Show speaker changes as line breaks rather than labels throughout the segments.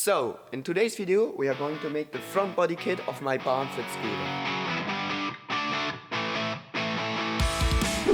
So, in today's video we are going to make the front body kit of my barn fit scooter.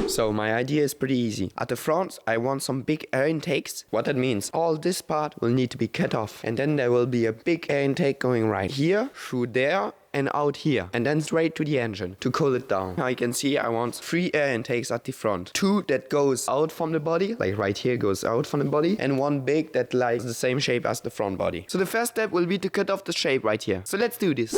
So my idea is pretty easy. At the front I want some big air intakes. What that means, all this part will need to be cut off, and then there will be a big air intake going right here, through there, and out here, and then straight to the engine to cool it down. Now you can see I want 3 air intakes at the front. 2 that goes out from the body, like right here goes out from the body, and 1 big that lies the same shape as the front body. So the first step will be to cut off the shape right here. So let's do this.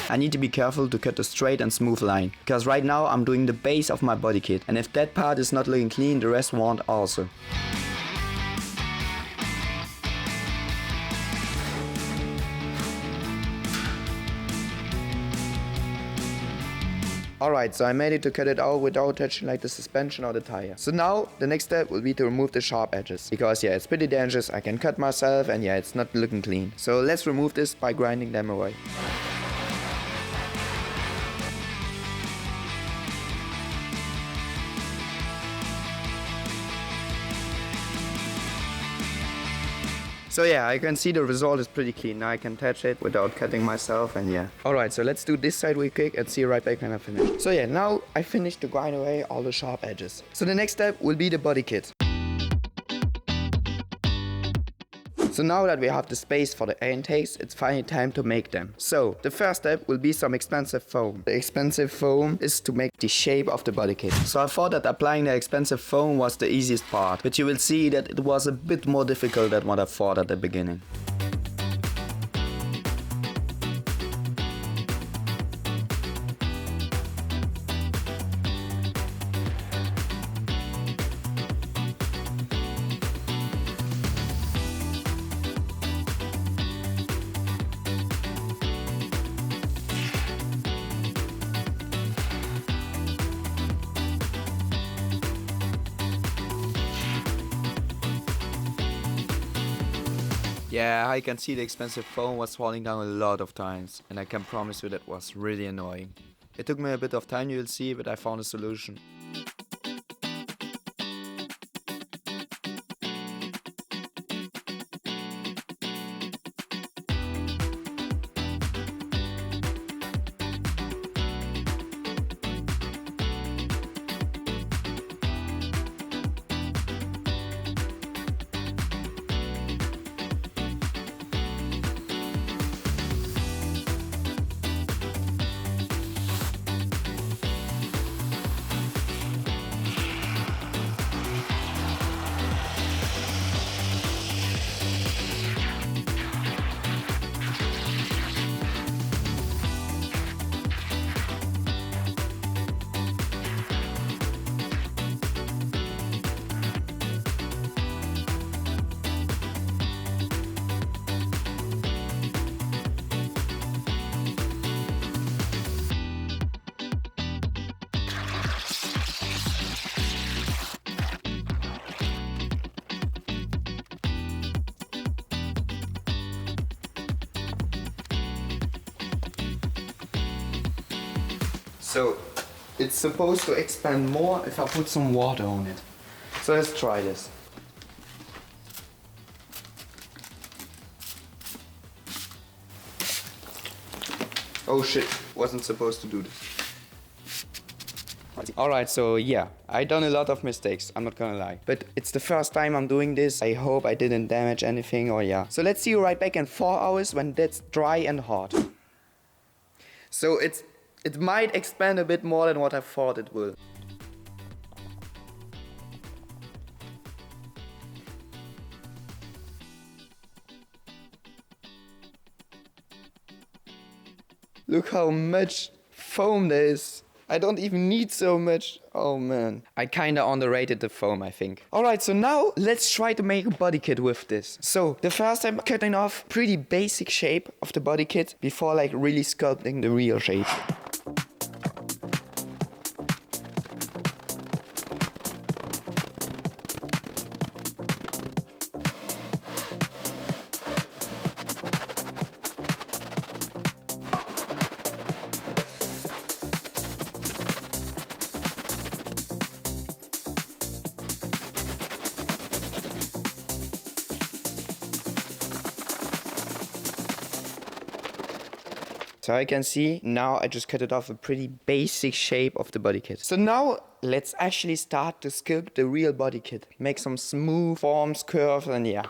I need to be careful to cut a straight and smooth line, because right now I'm doing the base of my body kit, and if that part is not looking clean, the rest won't also. Alright, so I made it to cut it out without touching like the suspension or the tire. So now the next step will be to remove the sharp edges, because yeah, it's pretty dangerous. I can cut myself and yeah, it's not looking clean. So let's remove this by grinding them away. So yeah, I can see the result is pretty clean. Now I can touch it without cutting myself, and yeah. Alright, so let's do this side real quick and see right back when I finish. So yeah, now I finished to grind away all the sharp edges. So the next step will be the body kit. So now that we have the space for the air intakes, it's finally time to make them. So the first step will be some expensive foam. The expensive foam is to make the shape of the body kit. So I thought that applying the expensive foam was the easiest part, but you will see that it was a bit more difficult than what I thought at the beginning. Yeah, I can see the expensive foam was falling down a lot of times, and I can promise you that was really annoying. It took me a bit of time, you will see, but I found a solution. So it's supposed to expand more if I put some water on it. So let's try this. Oh shit, wasn't supposed to do this. Alright, so yeah, I done a lot of mistakes, I'm not gonna lie. But it's the first time I'm doing this. I hope I didn't damage anything, or yeah. So let's see you right back in 4 hours when that's dry and hot. So it might expand a bit more than what I thought it will. Look how much foam there is. I don't even need so much. Oh man. I kinda underrated the foam, I think. Alright, so now let's try to make a body kit with this. So the first I'm cutting off pretty basic shape of the body kit before like really sculpting the real shape. So I can see now I just cut it off a pretty basic shape of the body kit. So now let's actually start to sculpt the real body kit. Make some smooth forms, curves, and yeah.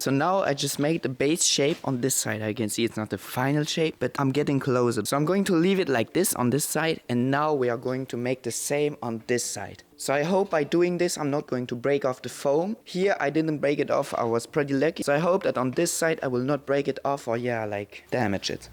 So now I just made the base shape on this side. I can see it's not the final shape, but I'm getting closer. So I'm going to leave it like this on this side, and now we are going to make the same on this side. So I hope by doing this I'm not going to break off the foam. Here I didn't break it off, I was pretty lucky. So I hope that on this side I will not break it off or like damage it.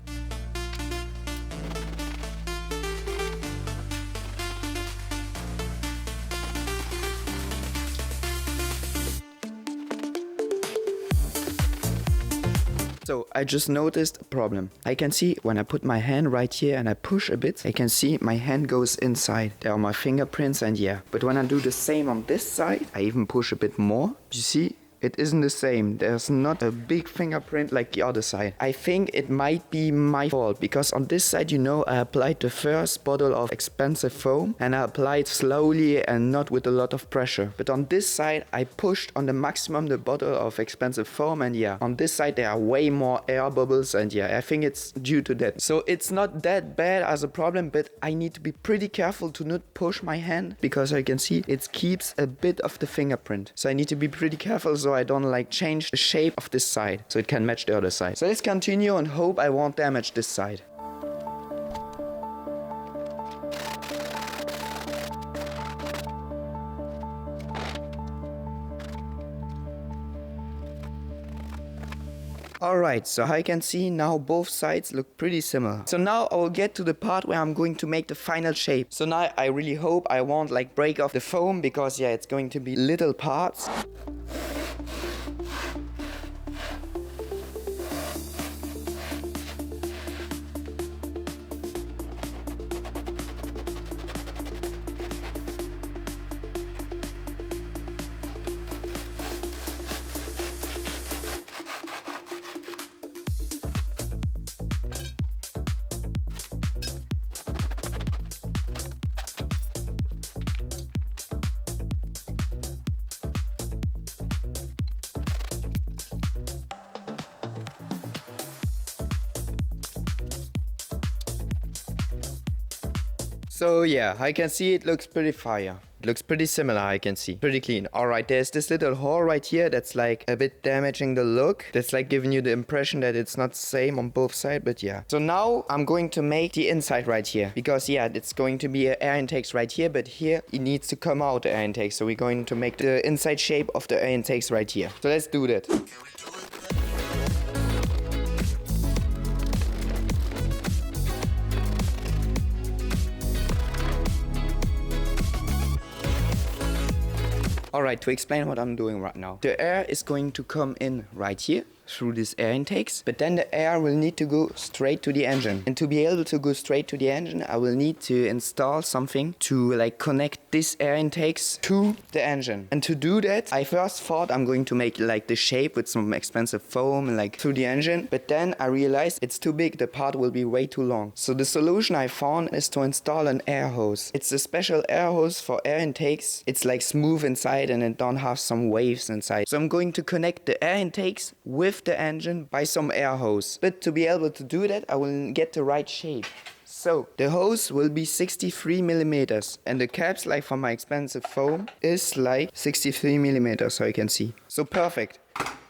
So I just noticed a problem. I can see when I put my hand right here and I push a bit, I can see my hand goes inside. There are my fingerprints and yeah. But when I do the same on this side, I even push a bit more. You see? It isn't the same. There's not a big fingerprint like the other side. I think it might be my fault because on this side, you know, I applied the first bottle of expensive foam and I applied slowly and not with a lot of pressure. But on this side, I pushed on the maximum the bottle of expensive foam and yeah, on this side there are way more air bubbles and yeah, I think it's due to that. So it's not that bad as a problem, but I need to be pretty careful to not push my hand because I can see it keeps a bit of the fingerprint. So I need to be pretty careful so I don't like change the shape of this side so it can match the other side. So let's continue and hope I won't damage this side. Alright, so I can see now both sides look pretty similar. So now I will get to the part where I'm going to make the final shape. So now I really hope I won't like break off the foam because yeah, it's going to be little parts. So yeah, I can see it looks pretty fire. It looks pretty similar, I can see. Pretty clean. Alright, there's this little hole right here that's like a bit damaging the look. That's like giving you the impression that it's not the same on both sides, but yeah. So now I'm going to make the inside right here. Because yeah, it's going to be air intakes right here, but here it needs to come out the air intake. So we're going to make the inside shape of the air intakes right here. So let's do that. Alright, to explain what I'm doing right now. The air is going to come in right here through these air intakes, but then the air will need to go straight to the engine. And to be able to go straight to the engine, I will need to install something to like connect these air intakes to the engine. And to do that, I first thought I'm going to make like the shape with some expensive foam and like through the engine, but then I realized it's too big, the part will be way too long. So the solution I found is to install an air hose. It's a special air hose for air intakes. It's like smooth inside and it don't have some waves inside. So I'm going to connect the air intakes with the engine by some air hose. But to be able to do that, I will get the right shape. So the hose will be 63 millimeters and the caps, like for my expensive foam, is like 63 millimeters, so you can see. So perfect.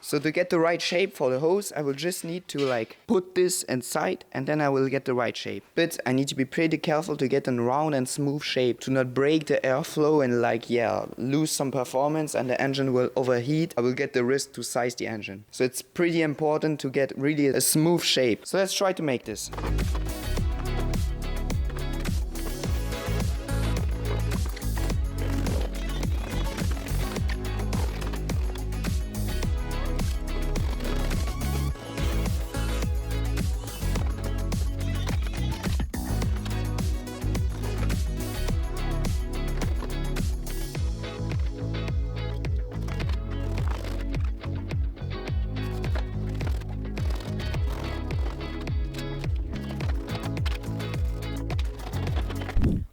So to get the right shape for the hose, I will just need to like put this inside and then I will get the right shape. But I need to be pretty careful to get a round and smooth shape to not break the airflow and like, yeah, lose some performance and the engine will overheat. I will get the risk to size the engine. So it's pretty important to get really a smooth shape. So let's try to make this.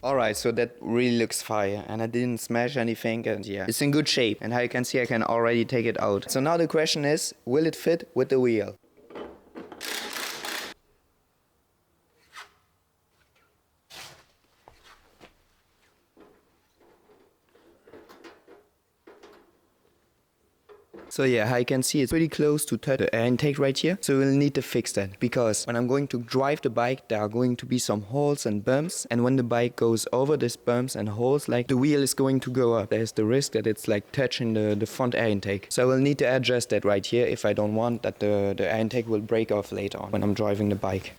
Alright, so that really looks fire, and I didn't smash anything, and yeah, it's in good shape, and how you can see I can already take it out. So now the question is, will it fit with the wheel? So yeah, how you can see it's pretty close to touch the air intake right here. So we'll need to fix that, because when I'm going to drive the bike, there are going to be some holes and bumps. And when the bike goes over these bumps and holes, like the wheel is going to go up. There's the risk that it's like touching the front air intake. So I will need to adjust that right here if I don't want that the air intake will break off later on when I'm driving the bike.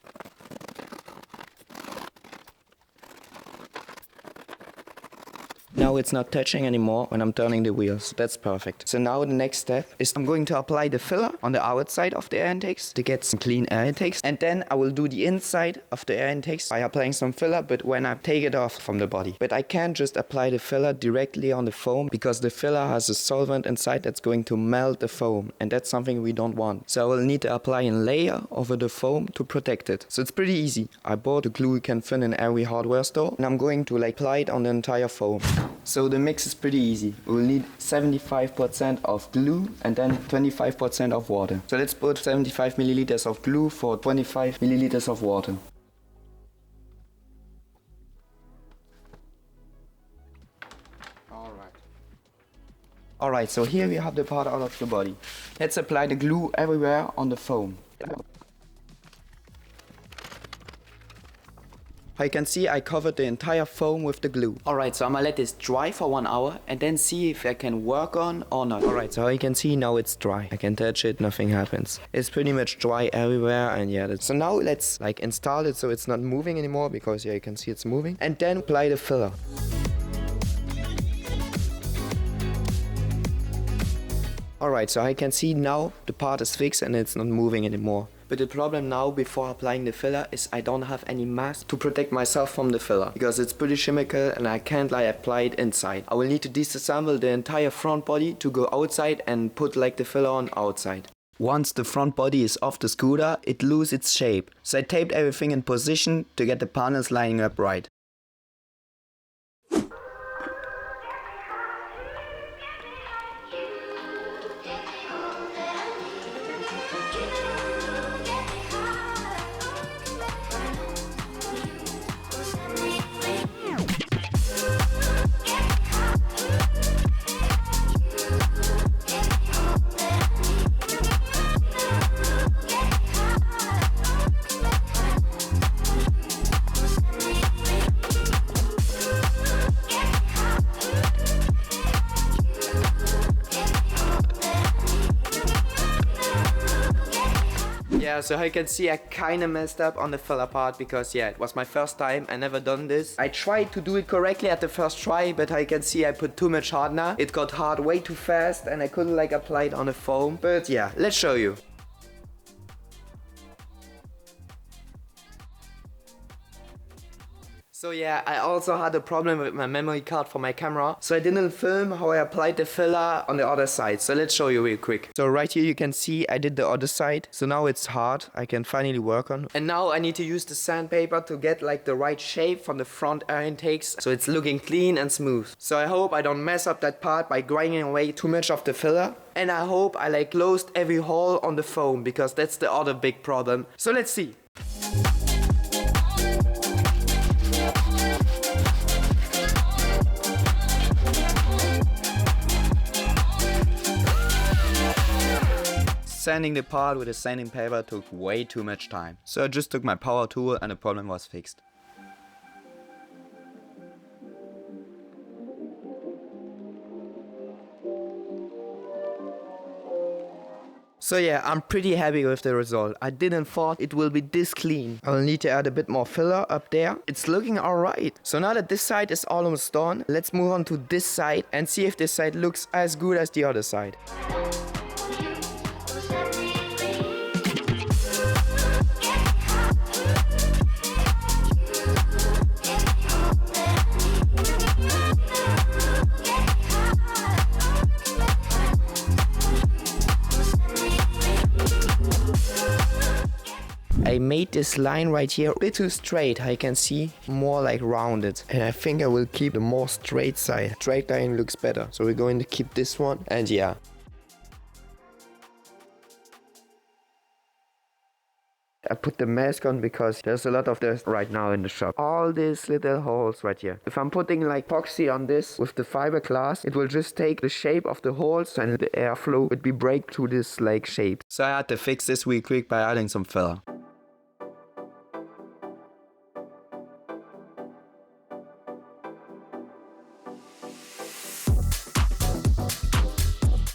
Now it's not touching anymore when I'm turning the wheels. That's perfect. So now the next step is I'm going to apply the filler on the outside of the air intakes to get some clean air intakes. And then I will do the inside of the air intakes by applying some filler, but when I take it off from the body. But I can't just apply the filler directly on the foam, because the filler has a solvent inside that's going to melt the foam. And that's something we don't want. So I will need to apply a layer over the foam to protect it. So it's pretty easy. I bought a glue you can find in every hardware store. And I'm going to like apply it on the entire foam. So the mix is pretty easy. We'll need 75% of glue and then 25% of water. So let's put 75 milliliters of glue for 25 milliliters of water. Alright, so here we have the part out of the body. Let's apply the glue everywhere on the foam. You can see I covered the entire foam with the glue. Alright, so I'm gonna let this dry for 1 hour and then see if I can work on or not. Alright, so you can see now it's dry. I can touch it, nothing happens. It's pretty much dry everywhere, and yeah. So now let's like install it so it's not moving anymore, because yeah, you can see it's moving. And then apply the filler. Alright, so I can see now the part is fixed and it's not moving anymore. But the problem now before applying the filler is I don't have any mask to protect myself from the filler, because it's pretty chemical and I can't like apply it inside. I will need to disassemble the entire front body to go outside and put like the filler on outside. Once the front body is off the scooter, it loses its shape. So I taped everything in position to get the panels lining up right. Yeah, so you can see I kinda messed up on the filler part, because yeah, it was my first time. I never done this. I tried to do it correctly at the first try, but you can see I put too much hardener. It got hard way too fast and I couldn't like apply it on the foam. But yeah, let's show you. So yeah, I also had a problem with my memory card for my camera, so I didn't film how I applied the filler on the other side. So let's show you real quick. So right here you can see I did the other side. So now it's hard, I can finally work on. And now I need to use the sandpaper to get like the right shape from the front air intakes, so it's looking clean and smooth. So I hope I don't mess up that part by grinding away too much of the filler. And I hope I like closed every hole on the foam, because that's the other big problem. So let's see. Sanding the part with a sanding paper took way too much time. So I just took my power tool and the problem was fixed. So yeah, I'm pretty happy with the result. I didn't thought it will be this clean. I'll need to add a bit more filler up there. It's looking alright. So now that this side is almost done, let's move on to this side and see if this side looks as good as the other side. I made this line right here a bit too straight. I can see more like rounded. And I think I will keep the more straight side. Straight line looks better. So we're going to keep this one. And yeah. I put the mask on because there's a lot of dust right now in the shop. All these little holes right here. If I'm putting like epoxy on this with the fiberglass, it will just take the shape of the holes and the airflow would be break through this like shape.
So I had to fix this real quick by adding some filler.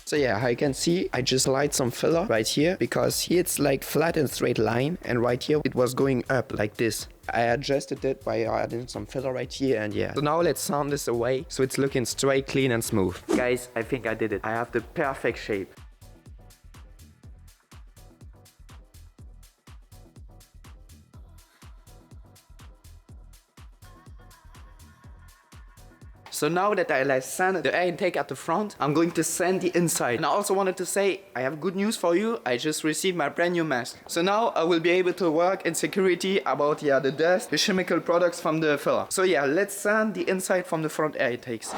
So yeah, I can see I just light some filler right here because here it's like flat and straight line, and right here it was going up like this. I adjusted it by adding some filler right here, and yeah. So now let's sand this away so it's looking straight, clean and smooth. Guys, I think I did it. I have the perfect shape. So now that I like sanded the air intake at the front, I'm going to sand the inside. And I also wanted to say, I have good news for you. I just received my brand new mask. So now I will be able to work in security about the dust, the chemical products from the filler. So yeah, let's sand the inside from the front air intakes.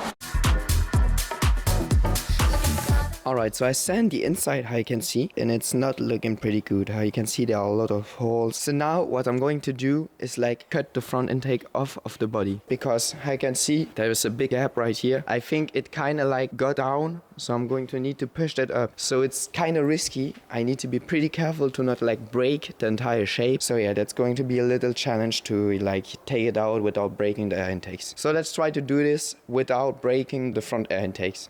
Alright, so I sand the inside, how you can see, and it's not looking pretty good. How you can see there are a lot of holes. So now what I'm going to do is like cut the front intake off of the body, because how you can see there is a big gap right here. I think it kind of like got down, so I'm going to need to push that up. So it's kind of risky. I need to be pretty careful to not like break the entire shape. So yeah, that's going to be a little challenge to like take it out without breaking the air intakes. So let's try to do this without breaking the front air intakes.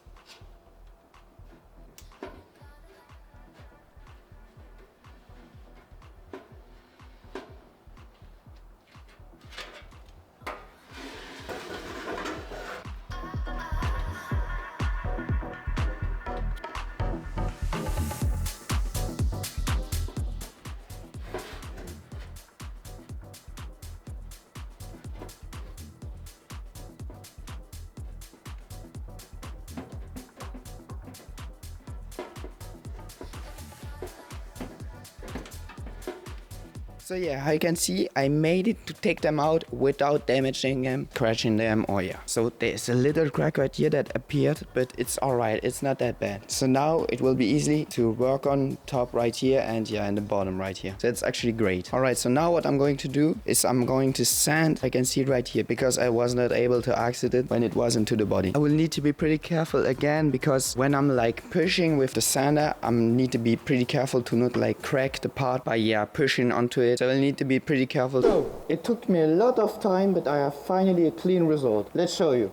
So yeah, I can see I made it to take them out without damaging them, crashing them, or yeah. So there's a little crack right here that appeared, but it's alright, it's not that bad. So now it will be easy to work on top right here and yeah, and the bottom right here. So it's actually great. Alright, so now what I'm going to do is I'm going to sand, I can see it right here, because I was not able to access it when it was into the body. I will need to be pretty careful again, because when I'm like pushing with the sander, I need to be pretty careful to not like crack the part by yeah, pushing onto it. So I need to be pretty careful. So it took me a lot of time, but I have finally a clean result. Let's show you.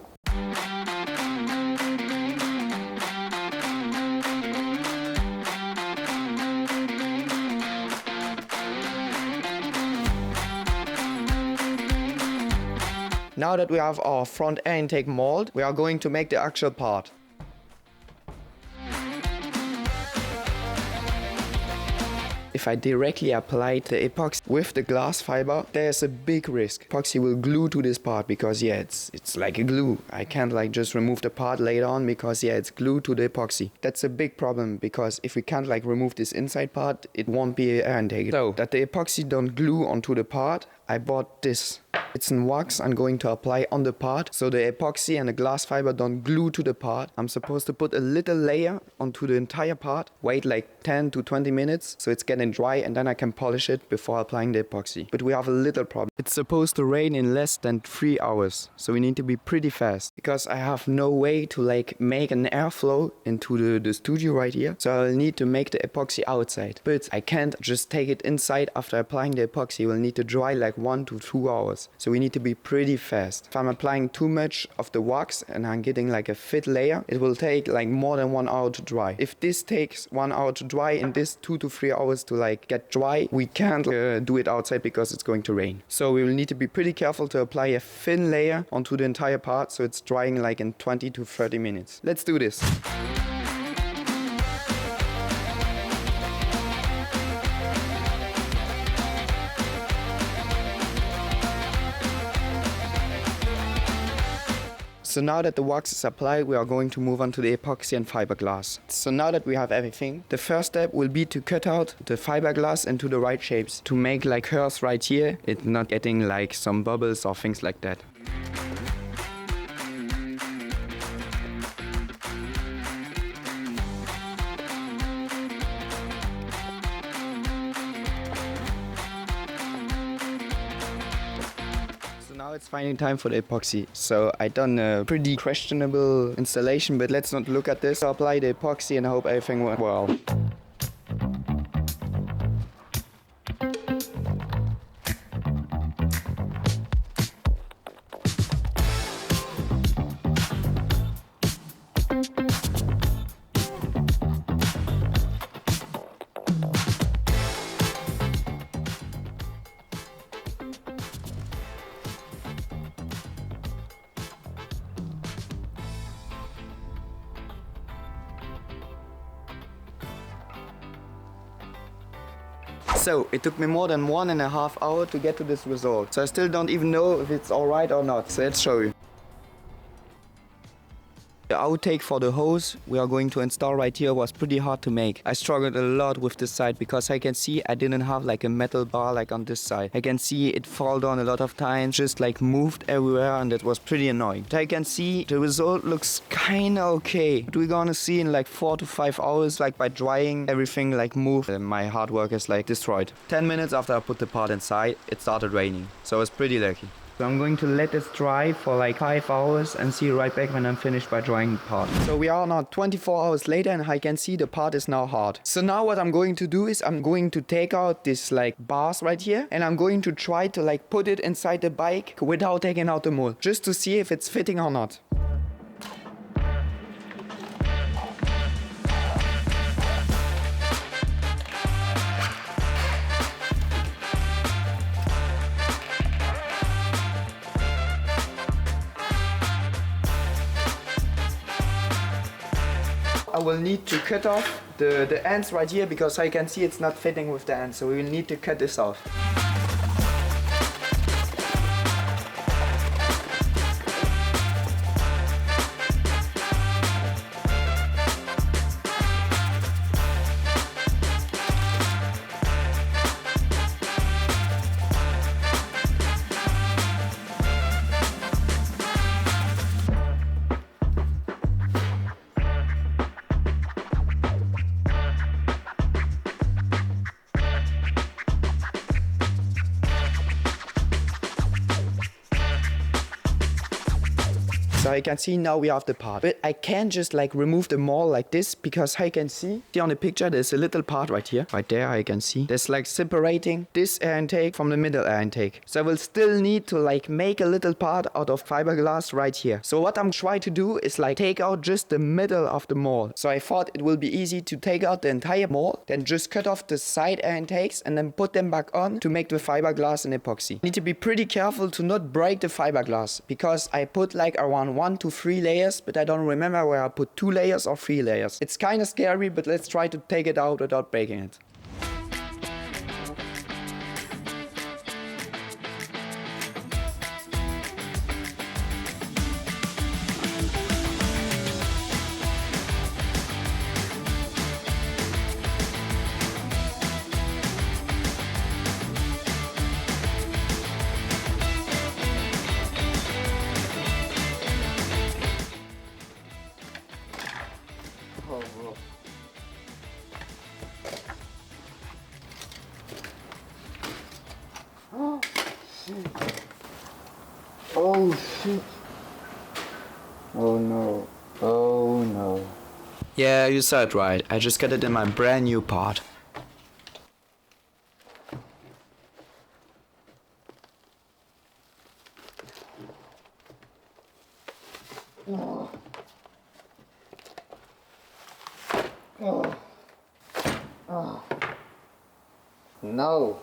Now that we have our front air intake mold, we are going to make the actual part. If I directly apply the epoxy with the glass fiber, there's a big risk. Epoxy will glue to this part because yeah, it's like a glue. I can't like just remove the part later on because yeah, it's glued to the epoxy. That's a big problem because if we can't like remove this inside part, it won't be air intake. So that the epoxy don't glue onto the part, I bought this. It's in wax I'm going to apply on the part so the epoxy and the glass fiber don't glue to the part. I'm supposed to put a little layer onto the entire part, wait like 10 to 20 minutes so it's getting dry, and then I can polish it before applying the epoxy. But we have a little problem. It's supposed to rain in less than 3 hours, so we need to be pretty fast because I have no way to like make an airflow into the studio right here, so I'll need to make the epoxy outside. But I can't just take it inside after applying the epoxy. We'll need to dry like 1 to 2 hours. So we need to be pretty fast. If I'm applying too much of the wax and I'm getting like a fit layer, it will take like more than 1 hour to dry. If this takes 1 hour to dry and this 2 to 3 hours to like get dry, we can't do it outside because it's going to rain. So we will need to be pretty careful to apply a thin layer onto the entire part so it's drying like in 20 to 30 minutes. Let's do this. So now that the wax is applied, we are going to move on to the epoxy and fiberglass. So now that we have everything, the first step will be to cut out the fiberglass into the right shapes to make like curves right here. It's not getting like some bubbles or things like that. Now it's finally time for the epoxy. So I done a pretty questionable installation, but let's not look at this. I'll apply the epoxy and I hope everything went well. So it took me more than 1.5 hours to get to this result. So I still don't even know if it's alright or not. So let's show you. The outtake for the hose we are going to install right here was pretty hard to make. I struggled a lot with this side because I can see I didn't have like a metal bar like on this side. I can see it fall down a lot of times, just like moved everywhere, and it was pretty annoying. But I can see the result looks kinda okay. But we're gonna see in like 4 to 5 hours, like by drying, everything like moved and my hard work is like destroyed. 10 minutes after I put the part inside, it started raining. So I was pretty lucky. So I'm going to let this dry for like 5 hours and see you right back when I'm finished by drying the part. So we are now 24 hours later and I can see the part is now hard. So now what I'm going to do is I'm going to take out this like bars right here and I'm going to try to like put it inside the bike without taking out the mold, just to see if it's fitting or not. I will need to cut off the ends right here because I can see it's not fitting with the ends, so we will need to cut this off. So I can see now we have the part, but I can't just like remove the mold like this because I can see on the picture there's a little part right here, right there I can see. There's like separating this air intake from the middle air intake. So I will still need to like make a little part out of fiberglass right here. So what I'm trying to do is like take out just the middle of the mold. So I thought it will be easy to take out the entire mold, then just cut off the side air intakes and then put them back on to make the fiberglass and epoxy. Need to be pretty careful to not break the fiberglass because I put like around 1 to 3 layers, but I don't remember where I put 2 layers or 3 layers. It's kind of scary, but let's try to take it out without breaking it. Oh shit. Oh shit. Oh no. Oh no.
Yeah, you said right. I just got it in my brand new part.
Oh. Oh. Oh. No.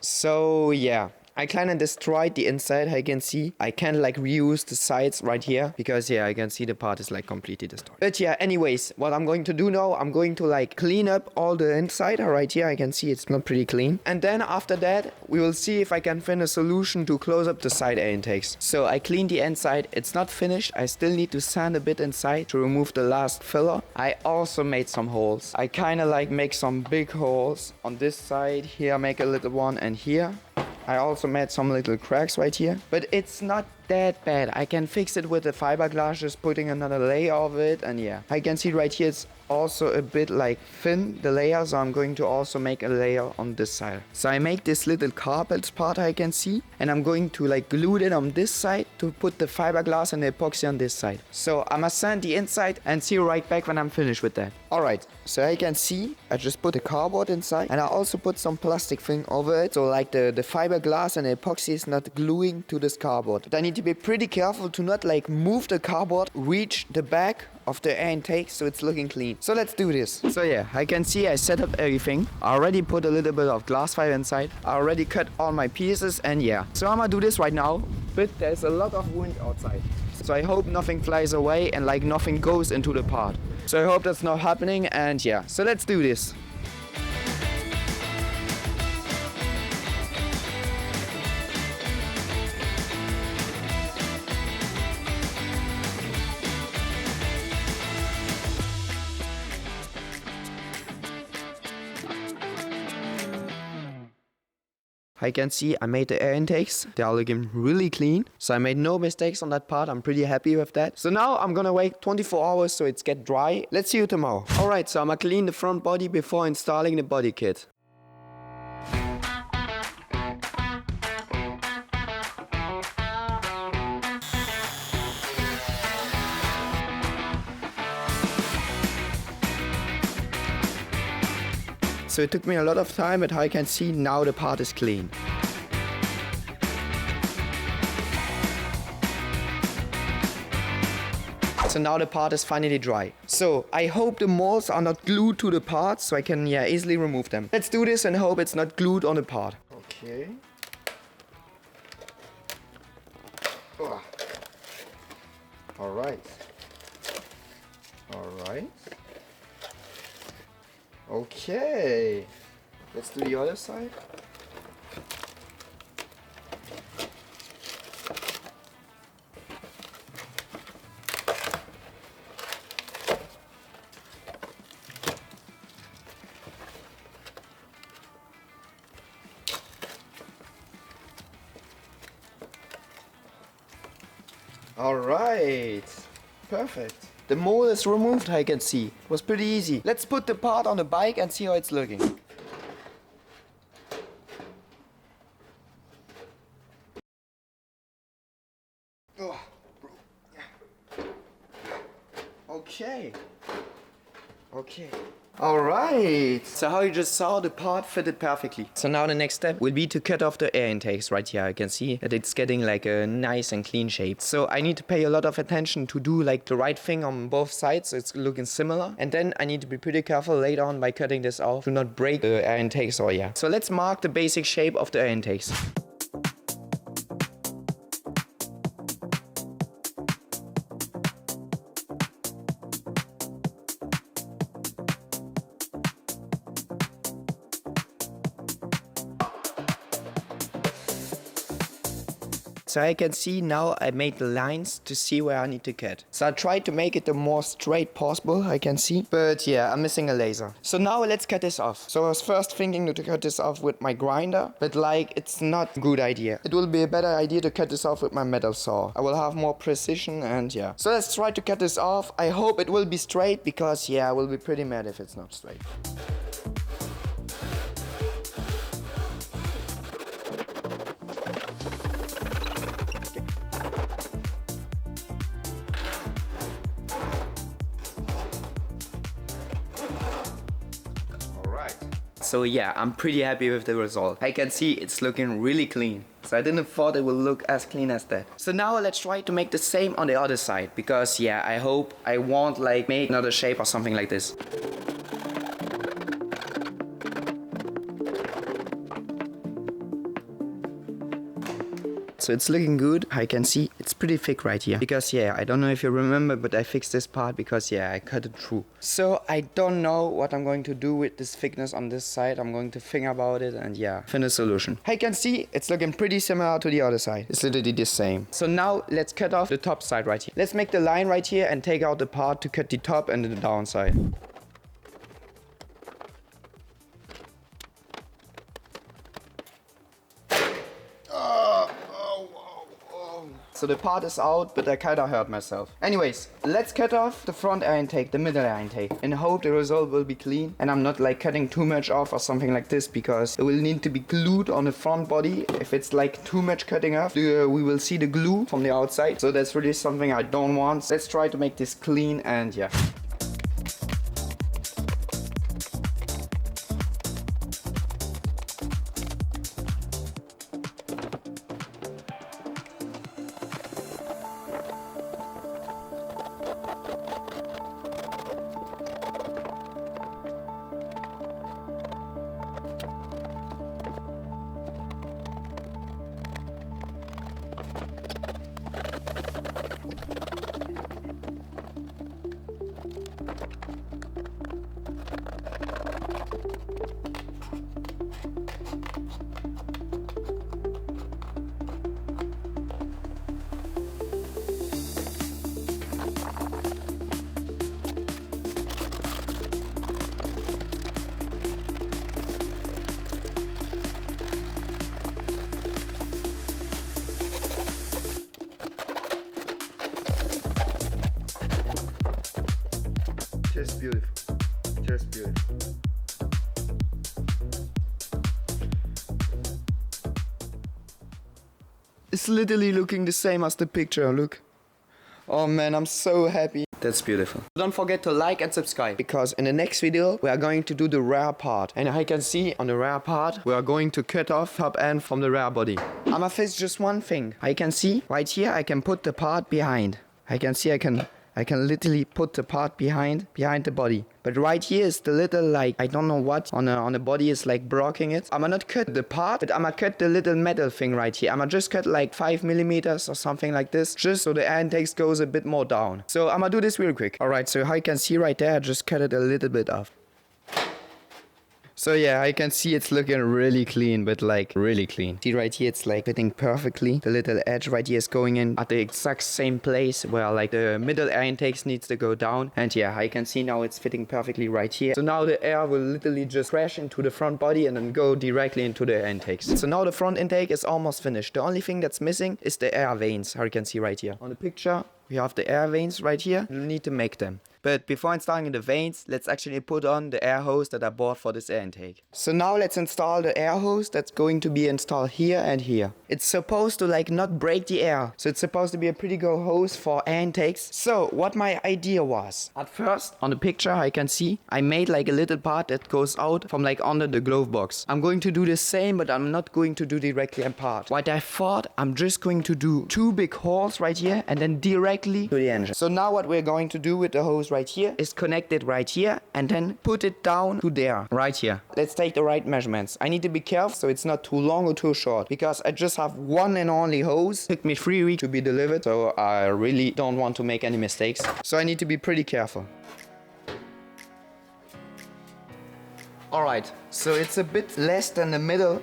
So yeah, I kind of destroyed the inside, I can see. I can't like reuse the sides right here because yeah, I can see the part is like completely destroyed. But yeah, anyways, what I'm going to do now, I'm going to like clean up all the inside. Right here, I can see it's not pretty clean. And then after that, we will see if I can find a solution to close up the side air intakes. So I cleaned the inside. It's not finished. I still need to sand a bit inside to remove the last filler. I also made some holes. I kind of like make some big holes on this side. Here, make a little one, and here. I also made some little cracks right here, but it's not that bad. I can fix it with the fiberglass, just putting another layer of it, and yeah. I can see right here it's also a bit like thin, the layer, so I'm going to also make a layer on this side. So I make this little carpet part I can see, and I'm going to like glue it on this side to put the fiberglass and the epoxy on this side. So I must sand the inside and see you right back when I'm finished with that. Alright, so I can see I just put the cardboard inside, and I also put some plastic thing over it, so like the fiberglass and the epoxy is not gluing to this cardboard. But I need to be pretty careful to not like move the cardboard, reach the back of the air intake, so it's looking clean. So let's do this. So yeah, I can see I set up everything. I already put a little bit of glass fiber inside. I already cut all my pieces, and yeah. So I'm gonna do this right now, but there's a lot of wind outside. So I hope nothing flies away and like nothing goes into the part. So I hope that's not happening, and yeah. So let's do this. I can see I made the air intakes. They are looking really clean. So I made no mistakes on that part. I'm pretty happy with that. So now I'm gonna wait 24 hours so it's get dry. Let's see you tomorrow. Alright, so I'm gonna clean the front body before installing the body kit. So it took me a lot of time, but I can see now the part is clean. So now the part is finally dry. So I hope the molds are not glued to the part, so I can easily remove them. Let's do this and hope it's not glued on the part. Okay. Oh. Alright. Alright. Okay, let's do the other side. All right, perfect. The mold is removed, I can see. It was pretty easy. Let's put the part on the bike and see how it's looking. Oh, okay. Okay. Alright. So how you just saw, the part fitted perfectly. So now the next step will be to cut off the air intakes right here. I can see that it's getting like a nice and clean shape. So I need to pay a lot of attention to do like the right thing on both sides, so it's looking similar. And then I need to be pretty careful later on by cutting this off to not break the air intakes or yeah. So let's mark the basic shape of the air intakes. So I can see now I made the lines to see where I need to cut. So I tried to make it the more straight possible, I can see. But yeah, I'm missing a laser. So now let's cut this off. So I was first thinking to cut this off with my grinder, but like it's not a good idea. It will be a better idea to cut this off with my metal saw. I will have more precision and yeah. So let's try to cut this off. I hope it will be straight because yeah, I will be pretty mad if it's not straight. So yeah, I'm pretty happy with the result. I can see it's looking really clean. So I didn't thought it would look as clean as that. So now let's try to make the same on the other side. Because yeah, I hope I won't like make another shape or something like this. So it's looking good. I can see it's pretty thick right here. Because yeah, I don't know if you remember, but I fixed this part because yeah, I cut it through. So I don't know what I'm going to do with this thickness on this side. I'm going to think about it and yeah, find a solution. I can see it's looking pretty similar to the other side. It's literally the same. So now let's cut off the top side right here. Let's make the line right here and take out the part to cut the top and the downside. So the part is out, but I kinda hurt myself. Anyways, let's cut off the front air intake, the middle air intake, and hope the result will be clean. And I'm not like cutting too much off or something like this, because it will need to be glued on the front body. If it's like too much cutting off, we will see the glue from the outside. So that's really something I don't want. Let's try to make this clean and yeah. Just beautiful. Just beautiful. It's literally looking the same as the picture, look. Oh man, I'm so happy. That's beautiful. Don't forget to like and subscribe, because in the next video we are going to do the rear part. And I can see on the rear part we are going to cut off top end from the rear body. I'ma fix just one thing. I can see right here I can put the part behind. I can see I can literally put the part behind the body. But right here is the little, like, I don't know what on the body is like blocking it. I'ma not cut the part, but I'ma cut the little metal thing right here. I'ma just cut like 5 millimeters or something like this, just so the air intake goes a bit more down. So I'ma do this real quick. Alright, so how you can see right there, I just cut it a little bit off. So yeah, I can see it's looking really clean, but like really clean. See right here, it's like fitting perfectly. The little edge right here is going in at the exact same place where like the middle air intakes needs to go down. And yeah, I can see now it's fitting perfectly right here. So now the air will literally just crash into the front body and then go directly into the air intakes. So now the front intake is almost finished. The only thing that's missing is the air vanes, how you can see right here. On the picture, we have the air vanes right here. You need to make them. But before installing the vanes, let's actually put on the air hose that I bought for this air intake. So now let's install the air hose that's going to be installed here and here. It's supposed to like not break the air. So it's supposed to be a pretty good hose for air intakes. So what my idea was, at first on the picture I can see, I made like a little part that goes out from like under the glove box. I'm going to do the same, but I'm not going to do directly apart. What I thought, I'm just going to do 2 big holes right here and then directly to the engine. So now what we're going to do with the hose right here is connect it right here and then put it down to there, right here. Let's take the right measurements. I need to be careful so it's not too long or too short, because I just have one and only hose. It took me 3 weeks to be delivered, so I really don't want to make any mistakes. So I need to be pretty careful. Alright, so it's a bit less than the middle.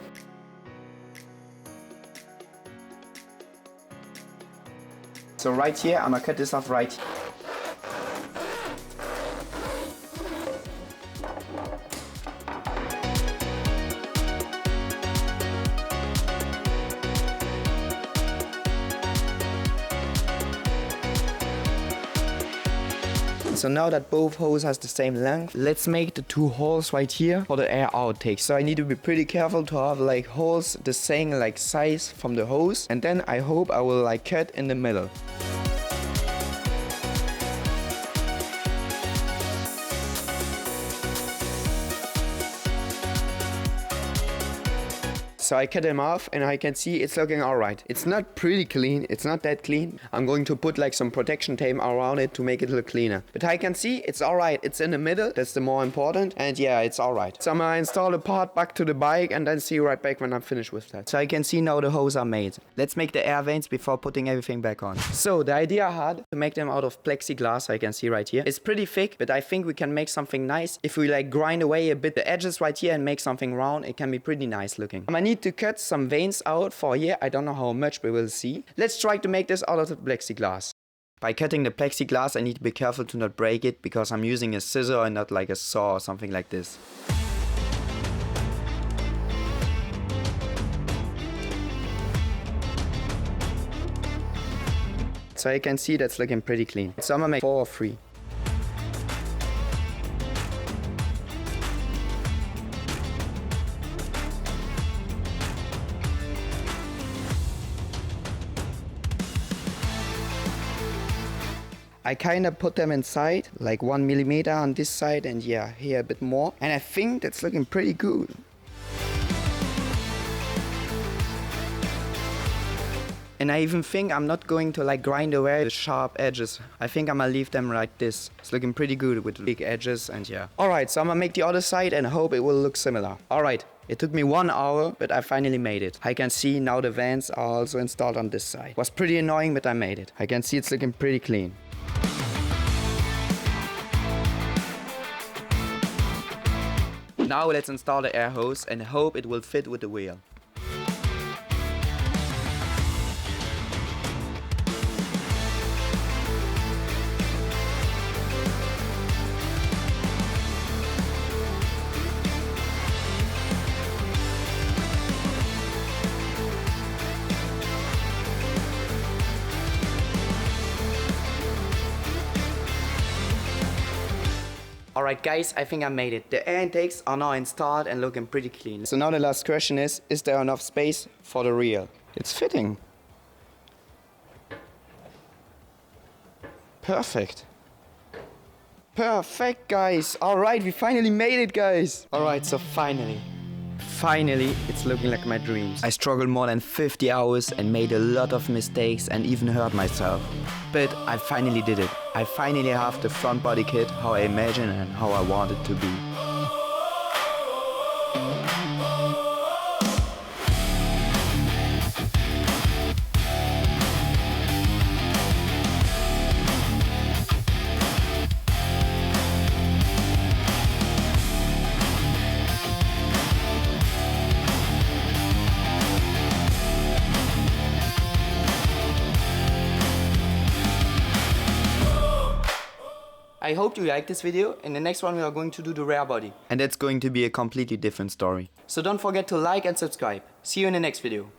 So right here, I'm gonna cut this off right here. So now that both hoses has the same length, let's make the 2 holes right here for the air outtake. So I need to be pretty careful to have like holes the same like size from the hose, and then I hope I will like cut in the middle. So I cut them off and I can see it's looking alright. It's not pretty clean, it's not that clean. I'm going to put like some protection tape around it to make it look cleaner. But I can see it's alright, it's in the middle, that's the more important. And yeah, it's alright. So I'm gonna install the part back to the bike and then see you right back when I'm finished with that. So I can see now the hose are made. Let's make the air vents before putting everything back on. So the idea I had to make them out of plexiglass, I can see right here. It's pretty thick, but I think we can make something nice. If we like grind away a bit the edges right here and make something round, it can be pretty nice looking. I need to cut some veins out for here. I don't know how much, but we'll see. Let's try to make this out of the plexiglass. By cutting the plexiglass, I need to be careful to not break it because I'm using a scissor and not like a saw or something like this. So you can see that's looking pretty clean. So I'm gonna make 4 or 3. I kinda put them inside, like 1 millimeter on this side and yeah, here a bit more. And I think that's looking pretty good. And I even think I'm not going to like grind away the sharp edges. I think I'm gonna leave them like this. It's looking pretty good with big edges and yeah. Alright, so I'm gonna make the other side and hope it will look similar. Alright, it took me 1 hour, but I finally made it. I can see now the vents are also installed on this side. Was pretty annoying, but I made it. I can see it's looking pretty clean. Now let's install the air hose and hope it will fit with the wheel. Alright guys, I think I made it. The air intakes are now installed and looking pretty clean. So now the last question is there enough space for the reel? It's fitting. Perfect. Perfect guys. Alright, we finally made it guys. Alright, so finally, it's looking like my dreams. I struggled more than 50 hours and made a lot of mistakes and even hurt myself. But I finally did it. I finally have the front body kit how I imagined and how I want it to be. I hope you liked this video. In the next one we are going to do the rear body. And that's going to be a completely different story. So don't forget to like and subscribe. See you in the next video.